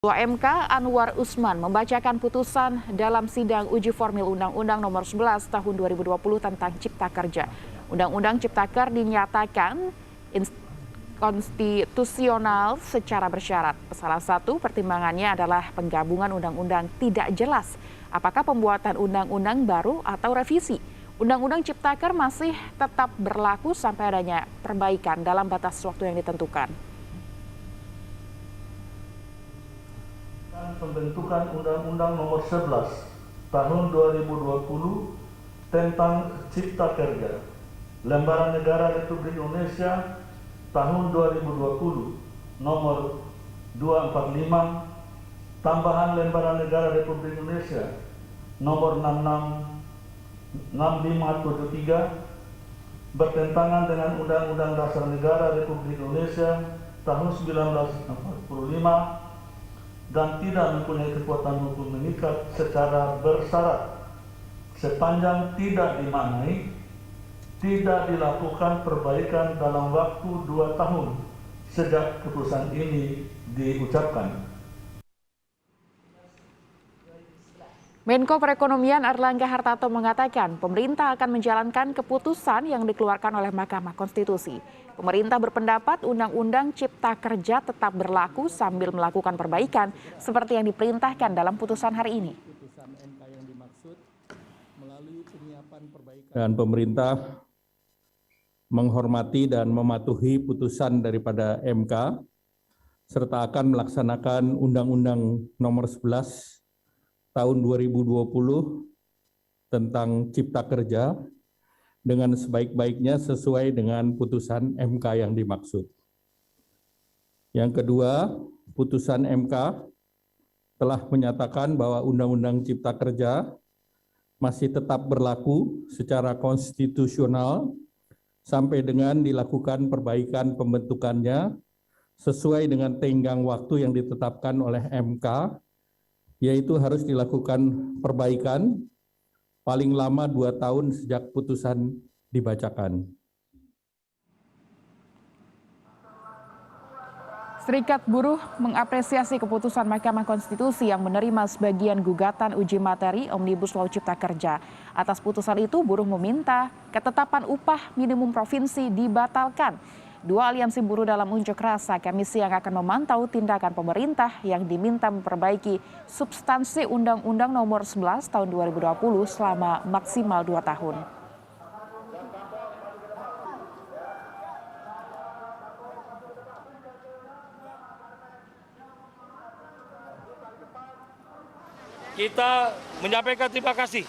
Ketua MK Anwar Usman membacakan putusan dalam sidang uji formil Undang-Undang Nomor 11 Tahun 2020 tentang Cipta Kerja. Undang-Undang Ciptaker dinyatakan konstitusional secara bersyarat. Salah satu pertimbangannya adalah penggabungan undang-undang tidak jelas apakah pembuatan undang-undang baru atau revisi. Undang-Undang Ciptaker masih tetap berlaku sampai adanya perbaikan dalam batas waktu yang ditentukan. Pembentukan Undang-Undang Nomor 11 Tahun 2020 tentang Cipta Kerja, Lembaran Negara Republik Indonesia Tahun 2020 Nomor 245, tambahan Lembaran Negara Republik Indonesia Nomor 6573 bertentangan dengan Undang-Undang Dasar Negara Republik Indonesia Tahun 1945 dan tidak mempunyai kekuatan hukum mengikat secara bersyarat sepanjang tidak dimaknai, tidak dilakukan perbaikan dalam waktu 2 tahun sejak keputusan ini diucapkan. Menko Perekonomian Airlangga Hartarto mengatakan pemerintah akan menjalankan keputusan yang dikeluarkan oleh Mahkamah Konstitusi. Pemerintah berpendapat Undang-Undang Cipta Kerja tetap berlaku sambil melakukan perbaikan seperti yang diperintahkan dalam putusan hari ini. Dan pemerintah menghormati dan mematuhi putusan daripada MK serta akan melaksanakan Undang-Undang Nomor 11 Tahun 2020 tentang Cipta Kerja dengan sebaik-baiknya sesuai dengan putusan MK yang dimaksud. Yang kedua, putusan MK telah menyatakan bahwa Undang-Undang Cipta Kerja masih tetap berlaku secara konstitusional sampai dengan dilakukan perbaikan pembentukannya sesuai dengan tenggang waktu yang ditetapkan oleh MK, yaitu harus dilakukan perbaikan paling lama 2 tahun sejak putusan dibacakan. Serikat Buruh mengapresiasi keputusan Mahkamah Konstitusi yang menerima sebagian gugatan uji materi Omnibus Law Cipta Kerja. Atas putusan itu, buruh meminta ketetapan upah minimum provinsi dibatalkan. Dua aliansi buruh dalam unjuk rasa Kamis siang akan memantau tindakan pemerintah yang diminta memperbaiki substansi Undang-Undang Nomor 11 Tahun 2020 selama maksimal 2 tahun. Kita menyampaikan terima kasih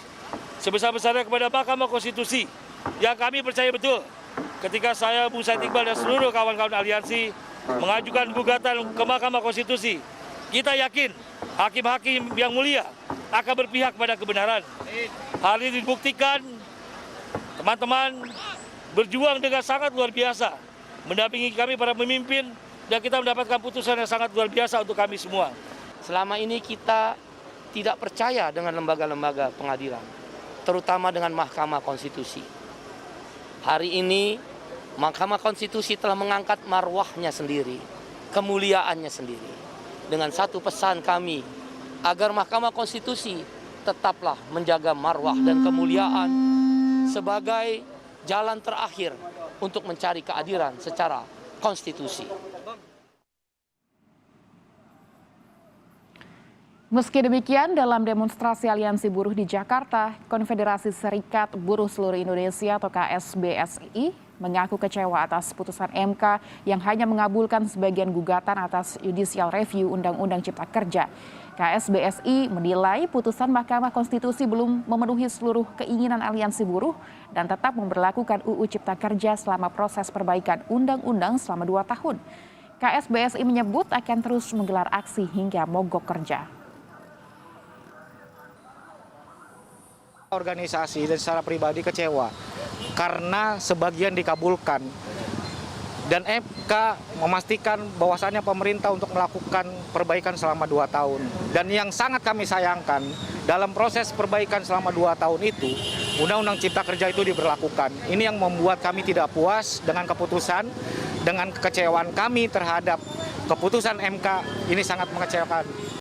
sebesar-besarnya kepada Mahkamah Konstitusi yang kami percaya betul ketika saya, Bung Said Iqbal dan seluruh kawan-kawan aliansi mengajukan gugatan ke Mahkamah Konstitusi. Kita yakin hakim-hakim yang mulia akan berpihak pada kebenaran. Hal ini dibuktikan teman-teman berjuang dengan sangat luar biasa, mendampingi kami para pemimpin, dan kita mendapatkan putusan yang sangat luar biasa untuk kami semua. Selama ini kita tidak percaya dengan lembaga-lembaga pengadilan, terutama dengan Mahkamah Konstitusi. Hari ini Mahkamah Konstitusi telah mengangkat marwahnya sendiri, kemuliaannya sendiri. Dengan satu pesan kami, agar Mahkamah Konstitusi tetaplah menjaga marwah dan kemuliaan sebagai jalan terakhir untuk mencari keadilan secara konstitusi. Meski demikian, dalam demonstrasi aliansi buruh di Jakarta, Konfederasi Serikat Buruh Seluruh Indonesia atau KSBSI mengaku kecewa atas putusan MK yang hanya mengabulkan sebagian gugatan atas judicial review Undang-Undang Cipta Kerja. KSBSI menilai putusan Mahkamah Konstitusi belum memenuhi seluruh keinginan aliansi buruh dan tetap memberlakukan UU Cipta Kerja selama proses perbaikan undang-undang selama 2 tahun. KSBSI menyebut akan terus menggelar aksi hingga mogok kerja. Organisasi dan secara pribadi kecewa karena sebagian dikabulkan dan MK memastikan bahwasannya pemerintah untuk melakukan perbaikan selama 2 tahun. Dan yang sangat kami sayangkan dalam proses perbaikan selama 2 tahun itu Undang-Undang Cipta Kerja itu diberlakukan. Ini yang membuat kami tidak puas dengan keputusan, dengan kekecewaan kami terhadap keputusan MK ini sangat mengecewakan.